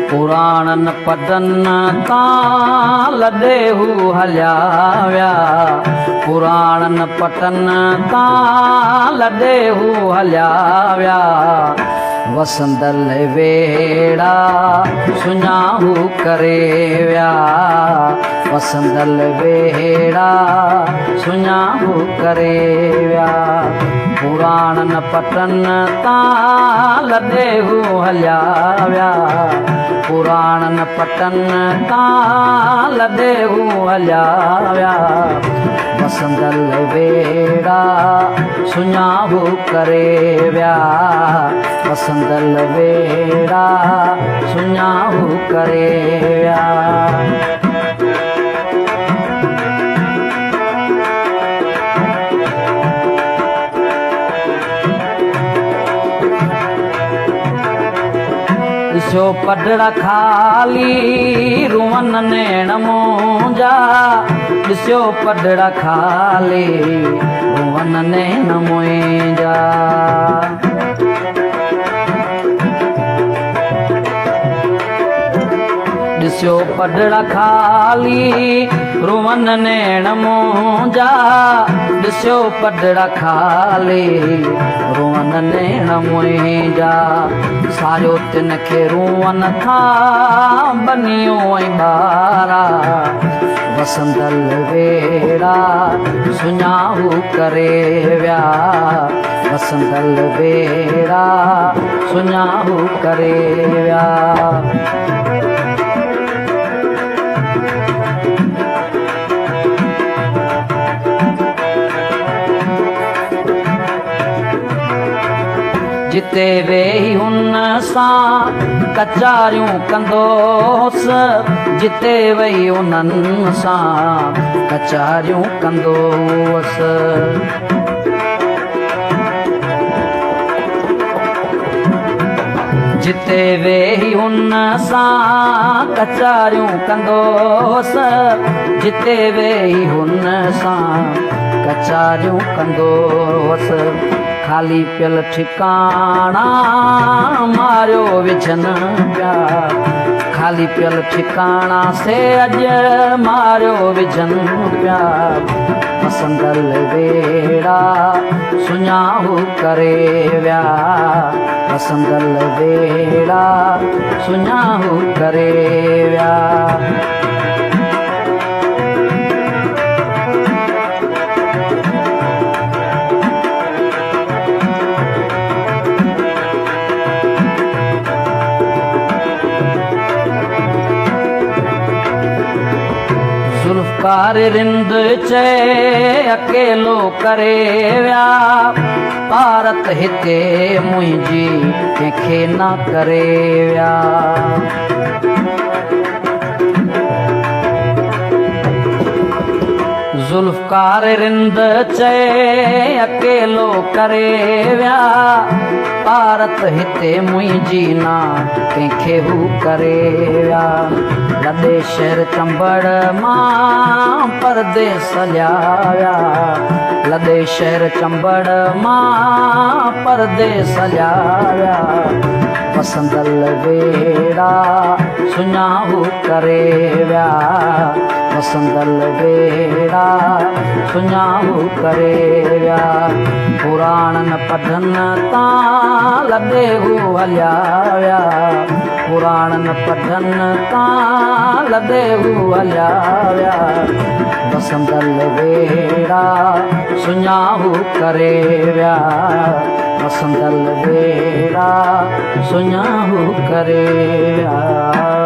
पुराणन पदन तां लॾे हू हलिया विया पुराणन पटन तां लॾे हू हलिया विया वसंदल वेड़ा सुञाहू करे विया वसंदल वेड़ा सुञाहू करे विया पुराणन पटन तां लॾे हू हलिया विया पुराणन पटन तां लॾे हू हलिया विया वसंदल वेड़ा सुञाहू करे विया वसंदल वेड़ा सुञाहू करे विया ॾिसो पडड़ा खाली रुवन नेण मुंहिंजा ॾिसो पडड़ा खाली रुवन नेण मुंहिंजा ॾिसो पडड़ा खाली रुवन नेण मुंहिंजा ॾिसो पडड़ा खाली रुवन नेण मुंहिंजा सारियो तिन खे रुवन था बनियो ऐं ॿारा वसंदल वेड़ा सुञाहू करे विया वसंदल वेड़ा सुञाहू करे विया जिते वेही हुन सां कचारियूं कंदोसि जिते वेही उन्हनि सां कचारियूं कंदोसि जिते वेही हुन सां कचारियूं कंदोसि जिते वेही हुन सां कचारियूं कंदोसि खाली पियल ठिकाणा मारियो विझनि पिया खाली पियल ठिकाणा से अॼु मारियो विझनि पिया वसंदल वेड़ा सुञाहू करे विया वसंदल वेड़ा सुञाहू करे विया ज़ुल्फ़कार रिंद चए अकेलो करे विया भारत हिते मुंहिंजी कंहिंखे न करे विया ज़ुल्फ़कार रिंद चए अकेलो करे विया भारत हिते मुंहिंजी ना कंहिंखे हू करे विया लॾे शहर चंबड़ मां परदेस हलिया विया लॾे शहर चंबड़ मां परदेस हलिया विया वसंदल वेड़ा सुञाहू करे विया वसंदल वेड़ा सुञाहू करे विया पुराणन पढ़न तां लॾे हू हलिया विया पुराणन पढ़न तां लॾे हू हलिया विया वसंदल वेड़ा सुञाहू करे विया वसंदल वेड़ा सुञाहू करे विया